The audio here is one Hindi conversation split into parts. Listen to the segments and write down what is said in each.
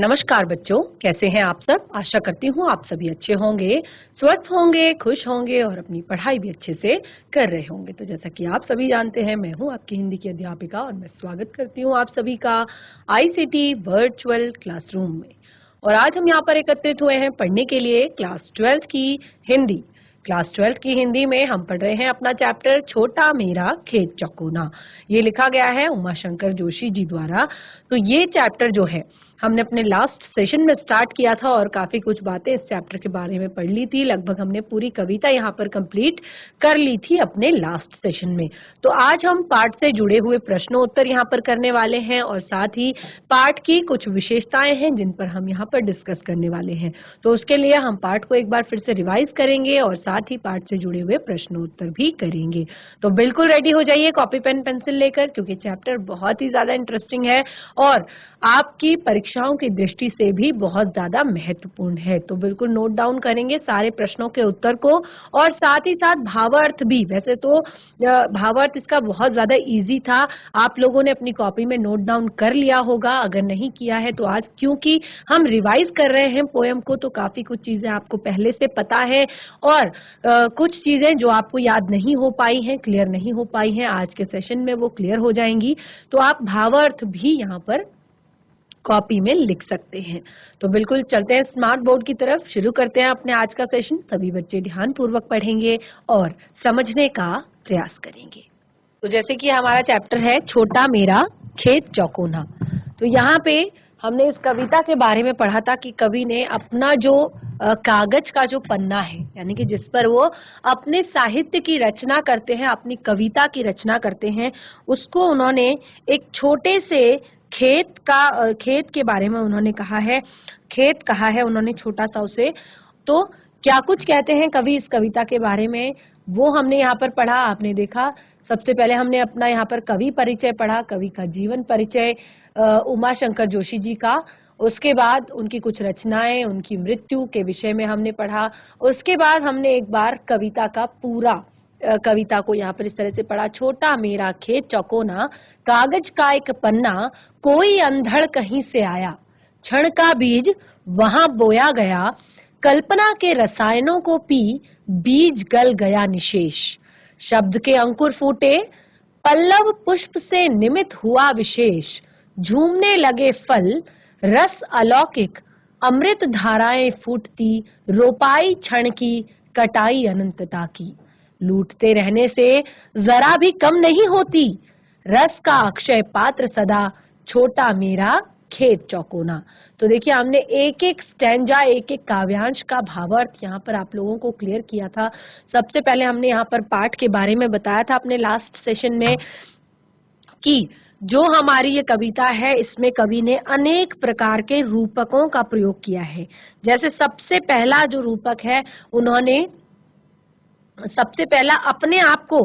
नमस्कार बच्चों, कैसे हैं आप सब। आशा करती हूँ आप सभी अच्छे होंगे, स्वस्थ होंगे, खुश होंगे और अपनी पढ़ाई भी अच्छे से कर रहे होंगे। तो जैसा कि आप सभी जानते हैं, मैं हूँ आपकी हिंदी की अध्यापिका और मैं स्वागत करती हूँ आप सभी का आईसीटी वर्चुअल क्लासरूम में। और आज हम यहाँ पर एकत्रित हुए हैं पढ़ने के लिए क्लास 12 की हिंदी। क्लास 12 की हिंदी में हम पढ़ रहे हैं अपना चैप्टर छोटा मेरा खेत चौकोना। ये लिखा गया है उमाशंकर जोशी जी द्वारा। तो ये चैप्टर जो है हमने अपने लास्ट सेशन में स्टार्ट किया था और काफी कुछ बातें इस चैप्टर के बारे में पढ़ ली थी। लगभग हमने पूरी कविता यहाँ पर कंप्लीट कर ली थी अपने लास्ट सेशन में। तो आज हम पाठ से जुड़े हुए प्रश्नों उत्तर यहाँ पर करने वाले हैं और साथ ही पाठ की कुछ विशेषताएं हैं जिन पर हम यहाँ पर डिस्कस करने वाले हैं। तो उसके लिए हम पाठ को एक बार फिर से रिवाइज करेंगे और साथ ही पाठ से जुड़े हुए प्रश्नों उत्तर भी करेंगे। तो बिल्कुल रेडी हो जाइए कॉपी पेन पेंसिल लेकर, क्योंकि चैप्टर बहुत ही ज्यादा इंटरेस्टिंग है और आपकी परीक्षाओं की दृष्टि से भी बहुत ज्यादा महत्वपूर्ण है। तो बिल्कुल नोट डाउन करेंगे सारे प्रश्नों के उत्तर को और साथ ही साथ भावार्थ भी। वैसे तो भावार्थ इसका बहुत ज्यादा इजी था, आप लोगों ने अपनी कॉपी में नोट डाउन कर लिया होगा। अगर नहीं किया है तो आज क्योंकि हम रिवाइज कर रहे हैं पोएम को, तो काफी कुछ चीजें आपको पहले से पता है और कुछ चीजें जो आपको याद नहीं हो पाई हैं, क्लियर नहीं हो पाई हैं, आज के सेशन में वो क्लियर हो जाएंगी। तो आप भावार्थ भी यहाँ पर कॉपी में लिख सकते हैं। तो बिल्कुल चलते हैं स्मार्ट बोर्ड की तरफ, शुरू करते हैं अपने आज का सेशन। सभी बच्चे ध्यान पूर्वक पढ़ेंगे और समझने का प्रयास करेंगे। तो जैसे कि हमारा चैप्टर है छोटा मेरा खेत चौकोना, तो यहाँ पे हमने इस कविता के बारे में पढ़ा था कि कवि ने अपना जो कागज का जो पन्ना है, यानी कि जिस पर वो अपने साहित्य की रचना करते हैं, अपनी कविता की रचना करते हैं, उसको उन्होंने एक छोटे से खेत के बारे में उन्होंने कहा है। खेत कहा है उन्होंने छोटा सा उसे। तो क्या कुछ कहते हैं कवि इस कविता के बारे में, वो हमने यहाँ पर पढ़ा। आपने देखा सबसे पहले हमने अपना यहाँ पर कवि परिचय पढ़ा, कवि का जीवन परिचय उमाशंकर जोशी जी का। उसके बाद उनकी कुछ रचनाएं, उनकी मृत्यु के विषय में हमने पढ़ा। उसके बाद हमने एक बार कविता का पूरा कविता को यहाँ पर इस तरह से पढ़ा। छोटा मेरा खेत चौकोना, कागज का एक पन्ना, कोई अंधड़ कहीं से आया, क्षण का बीज वहां बोया गया, कल्पना के रसायनों को पी बीज गल गया निशेष, शब्द के अंकुर फूटे, पल्लव पुष्प से निमित हुआ विशेष, झूमने लगे फल रस अलौकिक, अमृत धाराएं फूटती, रोपाई क्षण की, कटाई अनंतता की, लूटते रहने से जरा भी कम नहीं होती, रस का अक्षय पात्र सदा, छोटा मेरा खेत चौकोना। तो देखिए हमने एक एक स्टैंजा, एक एक काव्यांश का भावार्थ यहाँ पर आप लोगों को क्लियर किया था। सबसे पहले हमने यहाँ पर पाठ के बारे में बताया था अपने लास्ट सेशन में कि जो हमारी ये कविता है इसमें कवि ने अनेक प्रकार के रूपकों का प्रयोग किया है। जैसे सबसे पहला जो रूपक है, उन्होंने सबसे पहला अपने आप को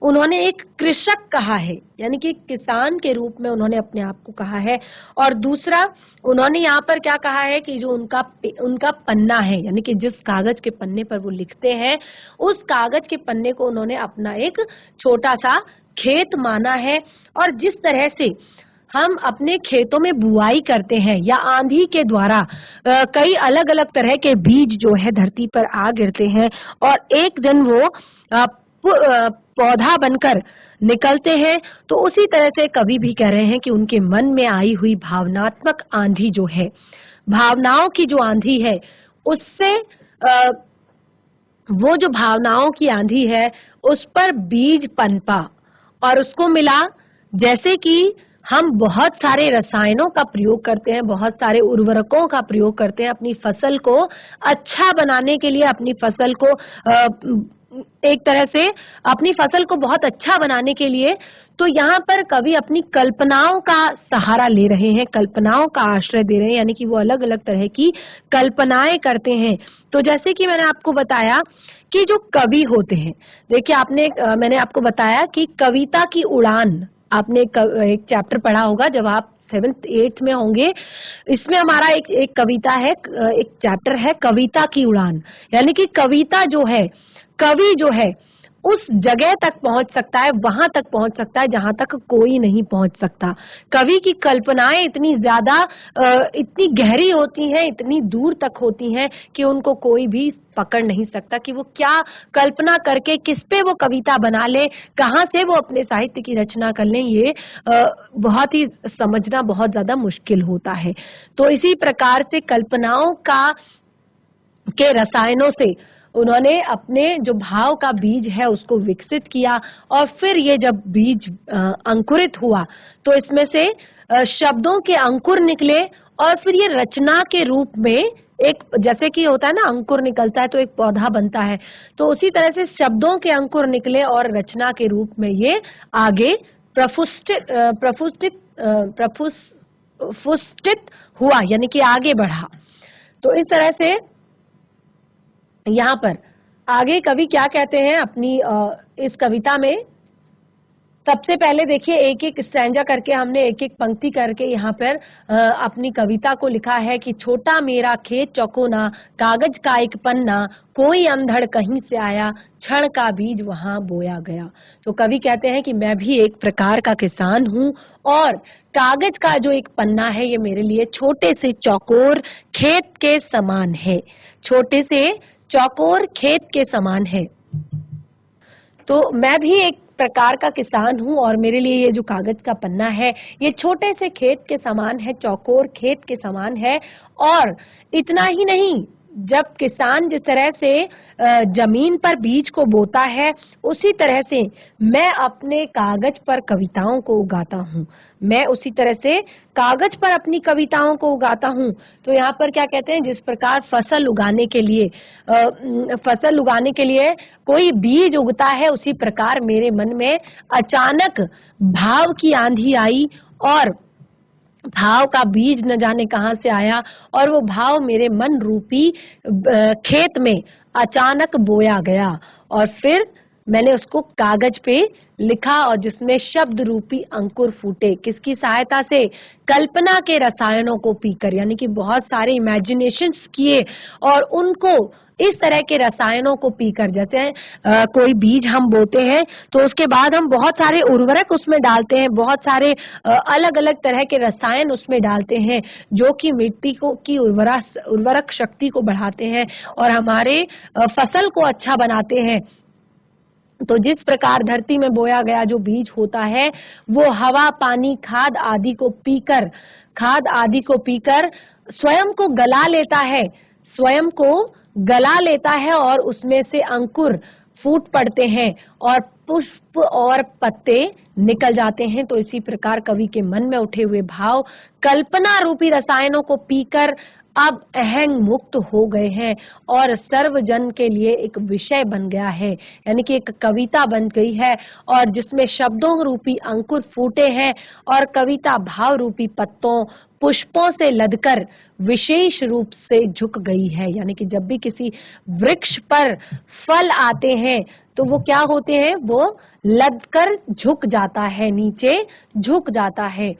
उन्होंने एक कृषक कहा है, यानी कि किसान के रूप में उन्होंने अपने आप को कहा है। और दूसरा उन्होंने यहाँ पर क्या कहा है कि जो उनका पन्ना है, यानी कि जिस कागज के पन्ने पर वो लिखते हैं, उस कागज के पन्ने को उन्होंने अपना एक छोटा सा खेत माना है। और जिस तरह से हम अपने खेतों में बुआई करते हैं या आंधी के द्वारा कई अलग अलग तरह के बीज जो है धरती पर आ गिरते हैं और एक दिन वो पौधा बनकर निकलते हैं, तो उसी तरह से कवि भी कह रहे हैं कि उनके मन में आई हुई भावनात्मक आंधी जो है, भावनाओं की जो आंधी है, उससे वो जो भावनाओं की आंधी है उस पर बीज पनपा और उसको मिला। जैसे कि हम बहुत सारे रसायनों का प्रयोग करते हैं, बहुत सारे उर्वरकों का प्रयोग करते हैं अपनी फसल को अच्छा बनाने के लिए, अपनी फसल को एक तरह से अपनी फसल को बहुत अच्छा बनाने के लिए। तो यहाँ पर कवि अपनी कल्पनाओं का सहारा ले रहे हैं, कल्पनाओं का आश्रय दे रहे हैं, यानी कि वो अलग अलग तरह की कल्पनाएं करते हैं। तो जैसे कि मैंने आपको बताया कि जो कवि होते हैं, देखिए मैंने आपको बताया कि कविता की उड़ान, आपने एक चैप्टर पढ़ा होगा जब आप 7th 8th में होंगे। इसमें हमारा एक कविता है, एक चैप्टर है कविता की उड़ान, यानी कि कविता जो है, कवि जो है उस जगह तक पहुंच सकता है, वहां तक पहुंच सकता है जहां तक कोई नहीं पहुंच सकता। कवि की कल्पनाएं इतनी ज्यादा इतनी गहरी होती हैं, इतनी दूर तक होती हैं कि उनको कोई भी पकड़ नहीं सकता कि वो क्या कल्पना करके किस पे वो कविता बना ले, कहां से वो अपने साहित्य की रचना कर लें, ये बहुत ही समझना बहुत ज्यादा मुश्किल होता है। तो इसी प्रकार से कल्पनाओं का के रसायनों से उन्होंने अपने जो भाव का बीज है उसको विकसित किया, और फिर ये जब बीज अंकुरित हुआ तो इसमें से शब्दों के अंकुर निकले, और फिर ये रचना के रूप में एक, जैसे कि होता है ना, अंकुर निकलता है तो एक पौधा बनता है, तो उसी तरह से शब्दों के अंकुर निकले और रचना के रूप में ये आगे प्रफुष्टित हुआ, यानी कि आगे बढ़ा। तो इस तरह से यहाँ पर आगे कवि क्या कहते हैं अपनी इस कविता में। सबसे पहले देखिए, एक एक स्टैंजा करके हमने एक एक पंक्ति करके यहाँ पर अपनी कविता को लिखा है कि छोटा मेरा खेत चौकोना, कागज का एक पन्ना, कोई अंधड़ कहीं से आया, क्षण का बीज वहां बोया गया। तो कवि कहते हैं कि मैं भी एक प्रकार का किसान हूँ, और कागज का जो एक पन्ना है ये मेरे लिए छोटे से चौकोर खेत के समान है, छोटे से चौकोर खेत के समान है। तो मैं भी एक प्रकार का किसान हूँ, और मेरे लिए ये जो कागज का पन्ना है ये छोटे से खेत के समान है, चौकोर खेत के समान है। और इतना ही नहीं, जब किसान जिस तरह से जमीन पर बीज को बोता है, उसी तरह से मैं अपने कागज पर कविताओं को उगाता हूँ, मैं उसी तरह से कागज पर अपनी कविताओं को उगाता हूँ। तो यहाँ पर क्या कहते हैं, जिस प्रकार फसल उगाने के लिए कोई बीज उगता है, उसी प्रकार मेरे मन में अचानक भाव की आंधी आई, और भाव का बीज न जाने कहां से आया, और वो भाव मेरे मन रूपी खेत में अचानक बोया गया, और फिर मैंने उसको कागज पे लिखा, और जिसमें शब्द रूपी अंकुर फूटे, किसकी सहायता से, कल्पना के रसायनों को पीकर, यानी कि बहुत सारे इमेजिनेशंस किए, और उनको इस तरह के रसायनों को पीकर, जैसे कोई बीज हम बोते हैं तो उसके बाद हम बहुत सारे उर्वरक उसमें डालते हैं, बहुत सारे अलग अलग तरह के रसायन उसमें डालते हैं जो कि मिट्टी को की उर्वरक शक्ति को बढ़ाते हैं और हमारे फसल को अच्छा बनाते हैं। तो जिस प्रकार धरती में बोया गया जो बीज होता है वो हवा, पानी, खाद आदि को पीकर स्वयं को गला लेता है और उसमें से अंकुर फूट पड़ते हैं और पुष्प और पत्ते निकल जाते हैं। तो इसी प्रकार कवि के मन में उठे हुए भाव कल्पना रूपी रसायनों को पीकर अब अहंग मुक्त हो गए हैं और सर्वजन के लिए एक विषय बन गया है, यानी कि एक कविता बन गई है और जिसमें शब्दों रूपी अंकुर फूटे हैं और कविता भाव रूपी पत्तों, पुष्पों से लदकर विशेष रूप से झुक गई है। यानी कि जब भी किसी वृक्ष पर फल आते हैं तो वो क्या होते हैं, वो लदकर झुक जाता है, नीचे झुक जाता है।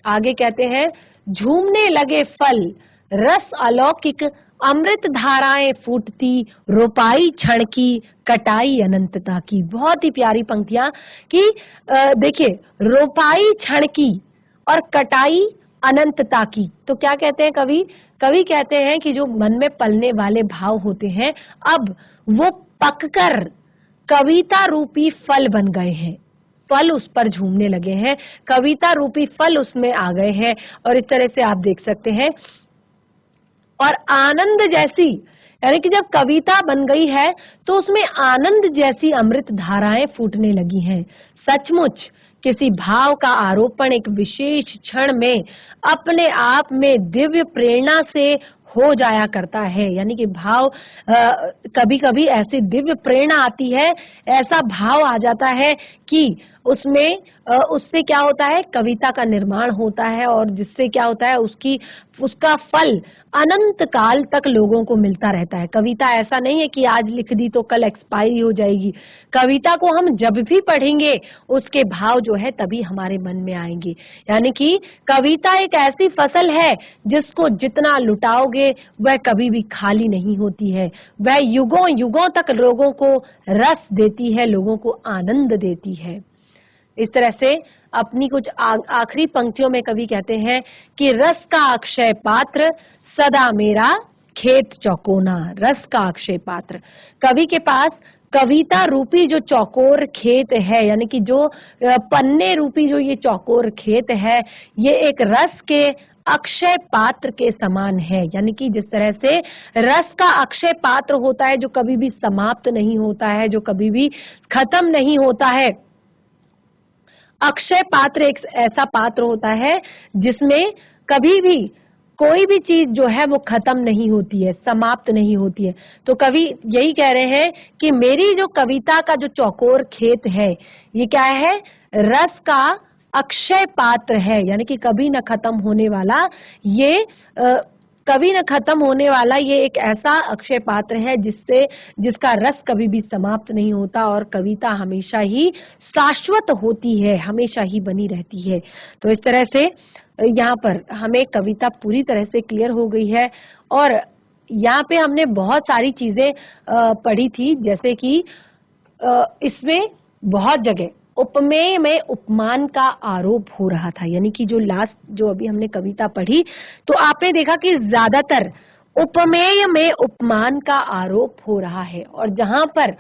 आगे कहते हैं, झूमने लगे फल रस अलौकिक, अमृत धाराएं फूटती, रोपाई क्षण की, कटाई अनंतता की। बहुत ही प्यारी पंक्तियां कि देखिए, रोपाई क्षण की और कटाई अनंतता की। तो क्या कहते हैं कवि कहते हैं कि जो मन में पलने वाले भाव होते हैं अब वो पककर कविता रूपी फल बन गए हैं, फल उस पर झूमने लगे हैं, कविता रूपी फल उसमें आ गए हैं। और इस तरह से आप देख सकते हैं, और आनंद जैसी, यानी कि जब कविता बन गई है तो उसमें आनंद जैसी अमृत धाराएं फूटने लगी हैं। सचमुच किसी भाव का आरोपण एक विशेष क्षण में अपने आप में दिव्य प्रेरणा से हो जाया करता है। यानी कि भाव कभी कभी ऐसी दिव्य प्रेरणा आती है, ऐसा भाव आ जाता है कि उसमें उससे क्या होता है, कविता का निर्माण होता है और जिससे क्या होता है, उसका फल अनंत काल तक लोगों को मिलता रहता है। कविता ऐसा नहीं है कि आज लिख दी तो कल एक्सपायरी हो जाएगी। कविता को हम जब भी पढ़ेंगे उसके भाव जो है तभी हमारे मन में आएंगे। यानी कि कविता एक ऐसी फसल है जिसको जितना लुटाओगे वह कभी भी खाली नहीं होती है। वह युगों युगों तक लोगों को रस देती है, लोगों को आनंद देती है। इस तरह से अपनी कुछ आखिरी पंक्तियों में कवि कहते हैं कि रस का अक्षय पात्र सदा मेरा खेत चौकोना। रस का अक्षय पात्र, कवि के पास कविता रूपी जो चौकोर खेत है, यानी कि जो पन्ने रूपी जो ये चौकोर खेत है, ये एक रस के अक्षय पात्र के समान है। यानी कि जिस तरह से रस का अक्षय पात्र होता है जो कभी भी समाप्त नहीं होता है, जो कभी भी खत्म नहीं होता है, अक्षय पात्र एक ऐसा पात्र होता है जिसमें कभी भी कोई भी चीज जो है वो खत्म नहीं होती है, समाप्त नहीं होती है। तो कवि यही कह रहे हैं कि मेरी जो कविता का जो चौकोर खेत है, ये क्या है, रस का अक्षय पात्र है। यानी कि कभी न खत्म होने वाला ये कभी न खत्म होने वाला ये एक ऐसा अक्षय पात्र है जिसका रस कभी भी समाप्त नहीं होता और कविता हमेशा ही शाश्वत होती है, हमेशा ही बनी रहती है। तो इस तरह से यहाँ पर हमें कविता पूरी तरह से क्लियर हो गई है और यहाँ पे हमने बहुत सारी चीजें पढ़ी थी, जैसे कि इसमें बहुत जगह उपमेय में उपमान का आरोप हो रहा था। यानी कि जो अभी हमने कविता पढ़ी तो आपने देखा कि ज्यादातर उपमेय में उपमान का आरोप हो रहा है। और जहां पर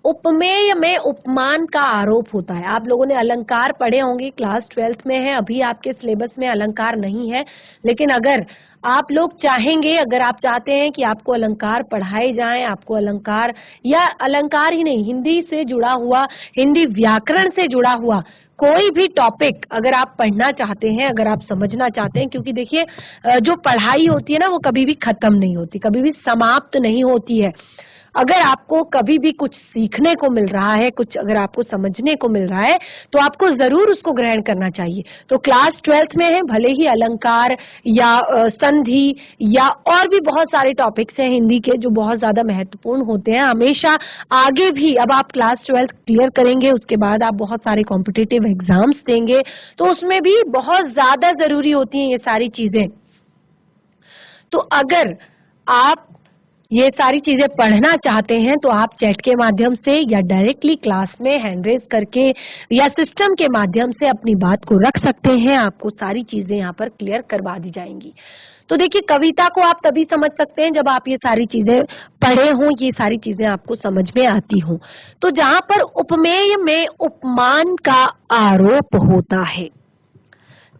उपमेय में उपमान का आरोप होता है, आप लोगों ने अलंकार पढ़े होंगे, क्लास 12th में है, अभी आपके सिलेबस में अलंकार नहीं है, लेकिन अगर आप लोग चाहेंगे, अगर आप चाहते हैं कि आपको अलंकार पढ़ाए जाएं, आपको अलंकार या अलंकार ही नहीं, हिंदी से जुड़ा हुआ, हिंदी व्याकरण से जुड़ा हुआ कोई भी टॉपिक अगर आप पढ़ना चाहते हैं, अगर आप समझना चाहते हैं, क्योंकि देखिए जो पढ़ाई होती है ना वो कभी भी खत्म नहीं होती, कभी भी समाप्त नहीं होती है। अगर आपको कभी भी कुछ सीखने को मिल रहा है, कुछ अगर आपको समझने को मिल रहा है, तो आपको जरूर उसको ग्रहण करना चाहिए। तो क्लास 12th में है, भले ही अलंकार या संधि या और भी बहुत सारे टॉपिक्स हैं हिंदी के जो बहुत ज्यादा महत्वपूर्ण होते हैं, हमेशा आगे भी, अब आप क्लास 12th क्लियर करेंगे, उसके बाद आप बहुत सारे कॉम्पिटिटिव एग्जाम्स देंगे, तो उसमें भी बहुत ज्यादा जरूरी होती हैं ये सारी चीजें। तो अगर आप ये सारी चीजें पढ़ना चाहते हैं तो आप चैट के माध्यम से या डायरेक्टली क्लास में हैंड रेज करके या सिस्टम के माध्यम से अपनी बात को रख सकते हैं, आपको सारी चीजें यहाँ पर क्लियर करवा दी जाएंगी। तो देखिए, कविता को आप तभी समझ सकते हैं जब आप ये सारी चीजें पढ़े हों, ये सारी चीजें आपको समझ में आती हों। तो जहां पर उपमेय में उपमान का आरोप होता है,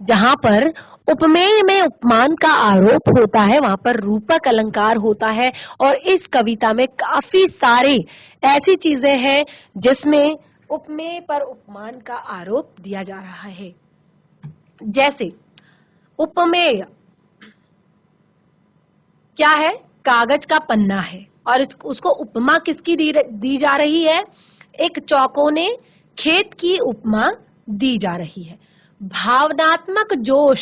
जहां पर उपमेय में उपमान का आरोप होता है, वहां पर रूपक अलंकार होता है। और इस कविता में काफी सारे ऐसी चीजें हैं जिसमें उपमेय पर उपमान का आरोप दिया जा रहा है। जैसे उपमेय क्या है, कागज का पन्ना है और उसको उपमा किसकी दी जा रही है, एक चौकोने खेत की उपमा दी जा रही है। भावनात्मक जोश,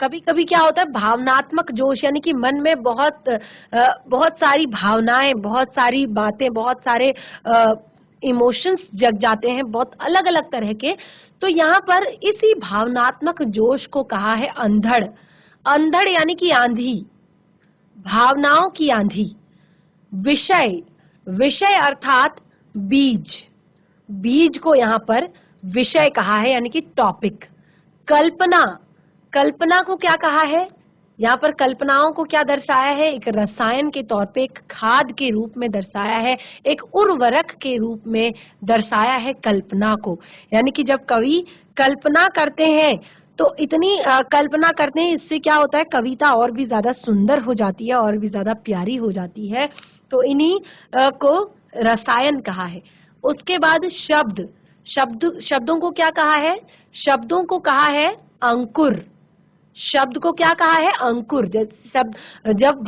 कभी कभी क्या होता है, भावनात्मक जोश यानी कि मन में बहुत सारी भावनाएं, बहुत सारी बातें, बहुत सारे इमोशंस जग जाते हैं, बहुत अलग अलग तरह के। तो यहाँ पर इसी भावनात्मक जोश को कहा है अंधड़। अंधड़ यानी कि आंधी, भावनाओं की आंधी। विषय, विषय अर्थात बीज, बीज को यहाँ पर विषय कहा है, यानी कि टॉपिक। कल्पना, कल्पना को क्या कहा है, यहाँ पर कल्पनाओं को क्या दर्शाया है, एक रसायन के तौर पे, एक खाद के रूप में दर्शाया है, एक उर्वरक के रूप में दर्शाया है कल्पना को। यानी कि जब कवि कल्पना करते हैं तो इतनी कल्पना करते हैं, इससे क्या होता है, कविता और भी ज्यादा सुंदर हो जाती है, और भी ज्यादा प्यारी हो जाती है। तो इन्हीं को रसायन कहा है। उसके बाद शब्द, शब्दों को क्या कहा है, शब्दों को कहा है अंकुर। शब्द को क्या कहा है, अंकुर। जब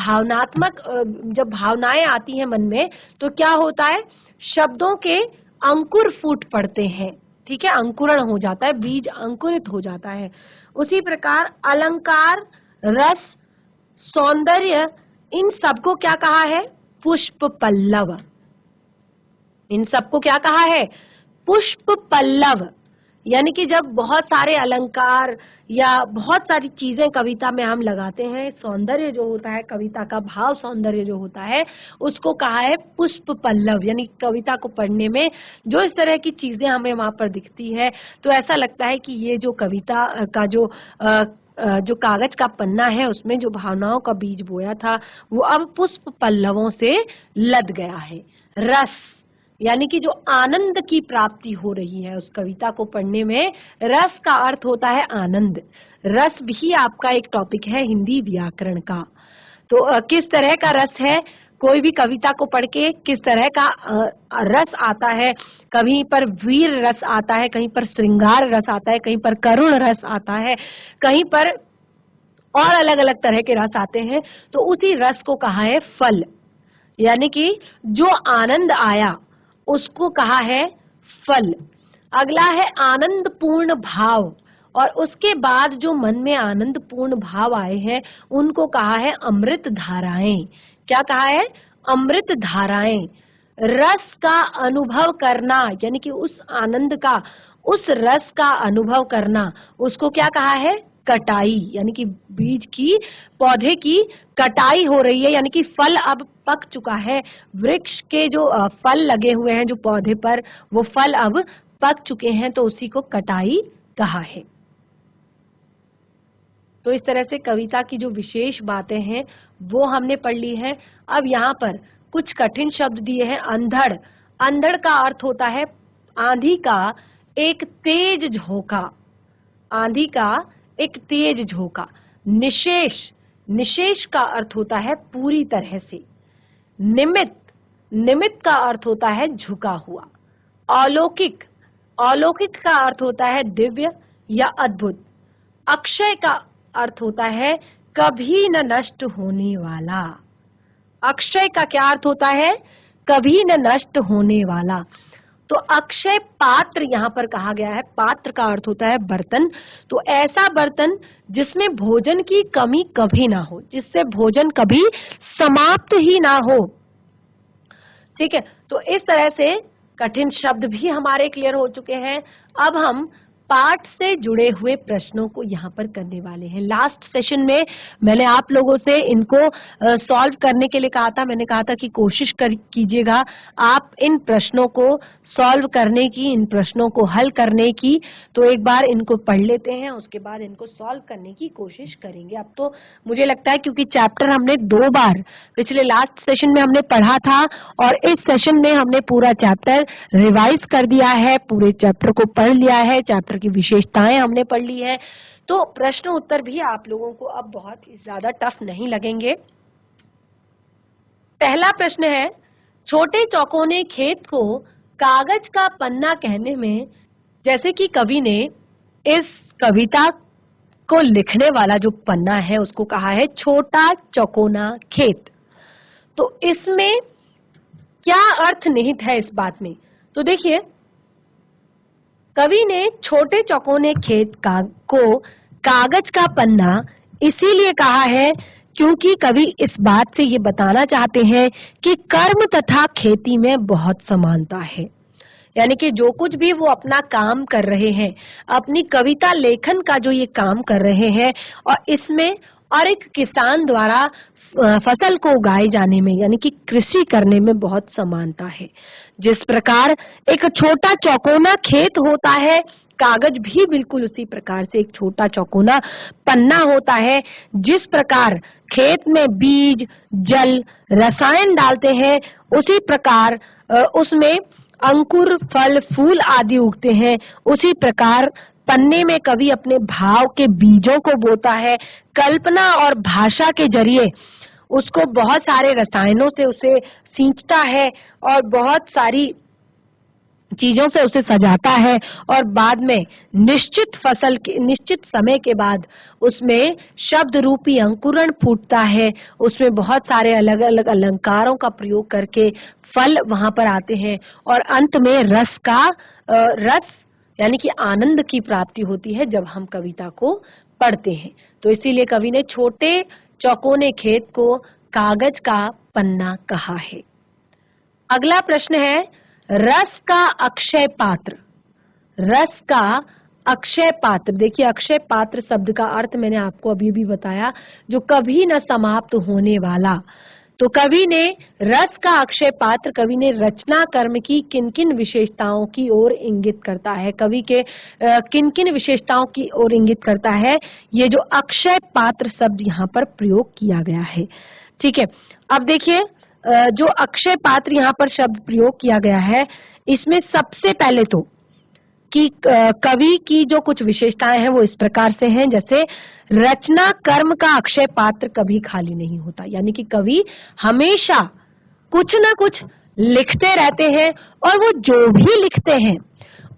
भावनाएं आती हैं मन में तो क्या होता है, शब्दों के अंकुर फूट पड़ते हैं, ठीक है, अंकुरण हो जाता है, बीज अंकुरित हो जाता है। उसी प्रकार अलंकार, रस, सौंदर्य, इन सबको क्या कहा है? पुष्प पल्लव। इन सबको क्या कहा है? पुष्प पल्लव। यानी कि जब बहुत सारे अलंकार या बहुत सारी चीजें कविता में हम लगाते हैं, सौंदर्य जो होता है, कविता का भाव सौंदर्य जो होता है, उसको कहा है पुष्प पल्लव। यानी कविता को पढ़ने में जो इस तरह की चीजें हमें वहां पर दिखती है, तो ऐसा लगता है कि ये जो कविता का जो कागज का पन्ना है, उसमें जो भावनाओं का बीज बोया था, वो अब पुष्प पल्लवों से लद गया है। रस, यानी कि जो आनंद की प्राप्ति हो रही है उस कविता को पढ़ने में, रस का अर्थ होता है आनंद। रस भी आपका एक टॉपिक है हिंदी व्याकरण का। तो किस तरह का रस है, कोई भी कविता को पढ़ के किस तरह का रस आता है, कहीं पर वीर रस आता है, कहीं पर श्रृंगार रस आता है, कहीं पर करुण रस आता है, कहीं पर और अलग अलग तरह के रस आते हैं, तो उसी रस को कहा है फल। यानी कि जो आनंद आया उसको कहा है फल। अगला है आनंद पूर्ण भाव, और उसके बाद जो मन में आनंद पूर्ण भाव आए हैं उनको कहा है अमृत धाराएं। क्या कहा है? अमृत धाराएं। रस का अनुभव करना, यानी कि उस आनंद का, उस रस का अनुभव करना, उसको क्या कहा है? कटाई। यानी कि बीज की, पौधे की कटाई हो रही है, यानी कि फल अब पक चुका है। वृक्ष के जो फल लगे हुए हैं जो पौधे पर, वो फल अब पक चुके हैं, तो उसी को कटाई कहा है। तो इस तरह से कविता की जो विशेष बातें हैं वो हमने पढ़ ली है। अब यहाँ पर कुछ कठिन शब्द दिए हैं। अंधड़, अंधड़ का अर्थ होता है आंधी का एक तेज झोंका। आंधी का एक तेज झोंका। निशेष, निशेष का अर्थ होता है पूरी तरह से। निमित्त, निमित्त का अर्थ होता है झुका हुआ। अलौकिक, अलौकिक का अर्थ होता है दिव्य या अद्भुत। अक्षय का अर्थ होता है कभी न नष्ट होने वाला। अक्षय का क्या अर्थ होता है? कभी न नष्ट होने वाला। तो अक्षय पात्र यहाँ पर कहा गया है। पात्र का अर्थ होता है बर्तन। तो ऐसा बर्तन जिसमें भोजन की कमी कभी ना हो, जिससे भोजन कभी समाप्त ही ना हो। ठीक है, तो इस तरह से कठिन शब्द भी हमारे क्लियर हो चुके हैं। अब हम पाठ से जुड़े हुए प्रश्नों को यहाँ पर करने वाले हैं। लास्ट सेशन में मैंने आप लोगों से इनको सॉल्व करने के लिए कहा था। मैंने कहा था कि कोशिश कीजिएगा आप इन प्रश्नों को सॉल्व करने की, इन प्रश्नों को हल करने की। तो एक बार इनको पढ़ लेते हैं, उसके बाद इनको सॉल्व करने की कोशिश करेंगे। अब तो मुझे लगता है क्योंकि चैप्टर हमने 2 बार पिछले लास्ट सेशन में हमने पढ़ा था और इस सेशन में हमने पूरा चैप्टर रिवाइज कर दिया है, पूरे चैप्टर को पढ़ लिया है, चैप्टर की विशेषताएं हमने पढ़ ली है। तो प्रश्न उत्तर भी आप लोगों को अब बहुत ज्यादा टफ नहीं लगेंगे। पहला प्रश्न है, छोटे चौकोने खेत को कागज का पन्ना कहने में, जैसे कि कवि ने इस कविता को लिखने वाला जो पन्ना है उसको कहा है छोटा चौकोना खेत। तो इसमें क्या अर्थ निहित है इस बात में? तो देखिए, कवि ने छोटे चौकोने खेत को कागज का पन्ना इसीलिए कहा है क्योंकि कवि इस बात से ये बताना चाहते हैं कि कर्म तथा खेती में बहुत समानता है। यानी कि जो कुछ भी वो अपना काम कर रहे हैं, अपनी कविता लेखन का जो ये काम कर रहे हैं, और इसमें और एक किसान द्वारा फसल को उगाए जाने में, यानी कि कृषि करने में बहुत समानता है। जिस प्रकार एक छोटा चौकोना खेत होता है, कागज भी बिल्कुल उसी प्रकार से एक छोटा चौकोना पन्ना होता है। जिस प्रकार खेत में बीज, जल, रसायन डालते हैं, उसी प्रकार उसमें अंकुर, फल, फूल आदि उगते हैं। उसी प्रकार पन्ने में कवि अपने भाव के बीजों को बोता है। कल्पना और भाषा के जरिए उसको बहुत सारे रसायनों से उसे सींचता है और बहुत सारी चीजों से उसे सजाता है, और बाद में निश्चित फसल के निश्चित समय के बाद उसमें शब्द रूपी अंकुरण फूटता है। उसमें बहुत सारे अलग अलग अलंकारों का प्रयोग करके फल वहां पर आते हैं, और अंत में रस यानी कि आनंद की प्राप्ति होती है जब हम कविता को पढ़ते हैं। तो इसीलिए कवि ने छोटे चौकोने खेत को कागज का पन्ना कहा है। अगला प्रश्न है, रस का अक्षय पात्र। रस का अक्षय पात्र, देखिए अक्षय पात्र शब्द का अर्थ मैंने आपको अभी भी बताया, जो कभी न समाप्त होने वाला। तो कवि ने रस का अक्षय पात्र, कवि ने रचना कर्म की किन किन विशेषताओं की ओर इंगित करता है, कवि के किन किन विशेषताओं की ओर इंगित करता है, ये जो अक्षय पात्र शब्द यहाँ पर प्रयोग किया गया है। ठीक है, अब देखिए जो अक्षय पात्र यहाँ पर शब्द प्रयोग किया गया है, इसमें सबसे पहले तो कि कवि की जो कुछ विशेषताएं हैं वो इस प्रकार से हैं, जैसे रचना कर्म का अक्षय पात्र कभी खाली नहीं होता, यानी कि कवि हमेशा कुछ ना कुछ लिखते रहते हैं और वो जो भी लिखते हैं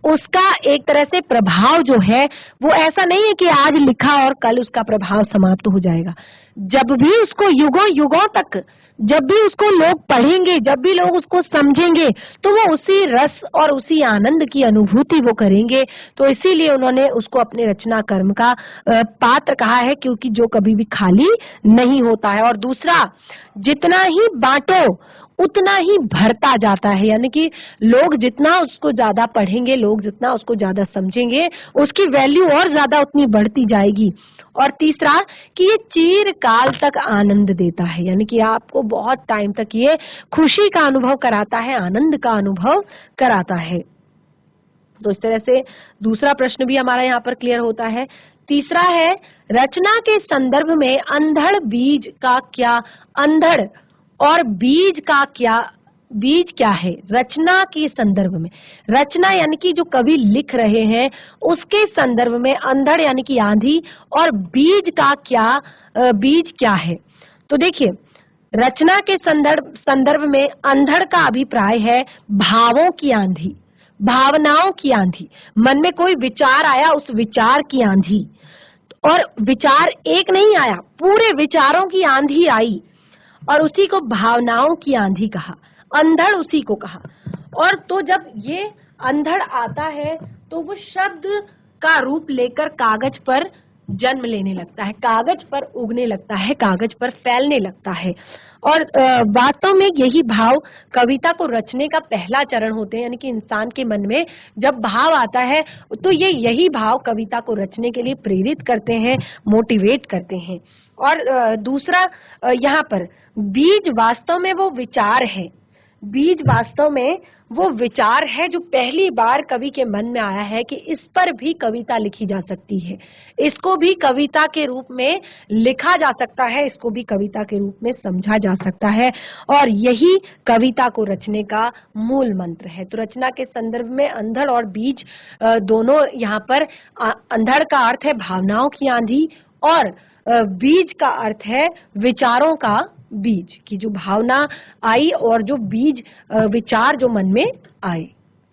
उसका एक तरह से प्रभाव जो है वो ऐसा नहीं है कि आज लिखा और कल उसका प्रभाव समाप्त हो जाएगा। जब भी उसको युगों युगों तक, जब भी उसको लोग पढ़ेंगे, जब भी लोग उसको समझेंगे, तो वो उसी रस और उसी आनंद की अनुभूति वो करेंगे। तो इसीलिए उन्होंने उसको अपने रचना कर्म का पात्र कहा है, क्योंकि जो कभी भी खाली नहीं होता है। और दूसरा, जितना ही बांटो उतना ही भरता जाता है, यानी कि लोग जितना उसको ज्यादा पढ़ेंगे, लोग जितना उसको ज्यादा समझेंगे, उसकी वैल्यू और ज्यादा उतनी बढ़ती जाएगी। और तीसरा कि ये चिरकाल तक आनंद देता है, यानी कि आपको बहुत टाइम तक ये खुशी का अनुभव कराता है, आनंद का अनुभव कराता है। तो इस तरह से दूसरा प्रश्न भी हमारा यहाँ पर क्लियर होता है। तीसरा है, रचना के संदर्भ में अंधड़ बीज का क्या, अंधड़ और बीज का क्या, बीज क्या है रचना के संदर्भ में। रचना यानी कि जो कवि लिख रहे हैं उसके संदर्भ में अंधड़ यानी कि आंधी, और बीज का क्या, बीज क्या है। तो देखिए रचना के संदर्भ में अंधड़ का अभिप्राय है भावों की आंधी, भावनाओं की आंधी, मन में कोई विचार आया उस विचार की आंधी, और विचार एक नहीं आया, पूरे विचारों की आंधी आई और उसी को भावनाओं की आंधी कहा, अंधड़ उसी को कहा। और तो जब ये अंधड़ आता है तो वो शब्द का रूप लेकर कागज पर जन्म लेने लगता है, कागज पर उगने लगता है, कागज पर फैलने लगता है। और वास्तव में यही भाव कविता को रचने का पहला चरण होते हैं, यानी कि इंसान के मन में जब भाव आता है तो ये यही भाव कविता को रचने के लिए प्रेरित करते हैं, मोटिवेट करते हैं। और दूसरा यहाँ पर बीज वास्तव में वो विचार है, बीज वास्तव में वो विचार है जो पहली बार कवि के मन में आया है कि इस पर भी कविता लिखी जा सकती है, इसको भी कविता के रूप में लिखा जा सकता है, इसको भी कविता के रूप में समझा जा सकता है। और यही कविता को रचने का मूल मंत्र है। तो रचना के संदर्भ में अंधड़ और बीज दोनों यहाँ पर, अंधड़ का अर्थ है भावनाओं की आंधी और बीज का अर्थ है विचारों का बीज, की जो भावना आई और जो बीज विचार जो मन में आए।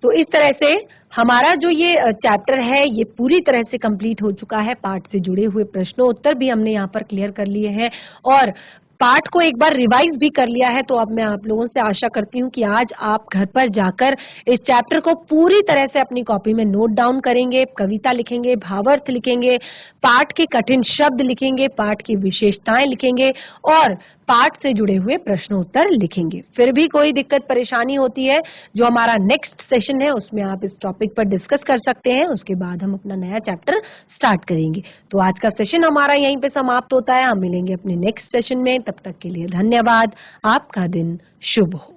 तो इस तरह से हमारा जो ये चैप्टर है ये पूरी तरह से कंप्लीट हो चुका है। पाठ से जुड़े हुए प्रश्नों उत्तर भी हमने यहाँ पर क्लियर कर लिए हैं और पाठ को एक बार रिवाइज भी कर लिया है। तो अब मैं आप लोगों से आशा करती हूँ कि आज आप घर पर जाकर इस चैप्टर को पूरी तरह से अपनी कॉपी में नोट डाउन करेंगे, कविता लिखेंगे, भावार्थ लिखेंगे, पाठ के कठिन शब्द लिखेंगे, पाठ की विशेषताएं लिखेंगे और पाठ से जुड़े हुए प्रश्नोत्तर लिखेंगे। फिर भी कोई दिक्कत परेशानी होती है, जो हमारा नेक्स्ट सेशन है उसमें आप इस टॉपिक पर डिस्कस कर सकते हैं, उसके बाद हम अपना नया चैप्टर स्टार्ट करेंगे। तो आज का सेशन हमारा यहीं पे समाप्त होता है। हम मिलेंगे अपने नेक्स्ट सेशन में, तब तक के लिए धन्यवाद। आपका दिन शुभ हो।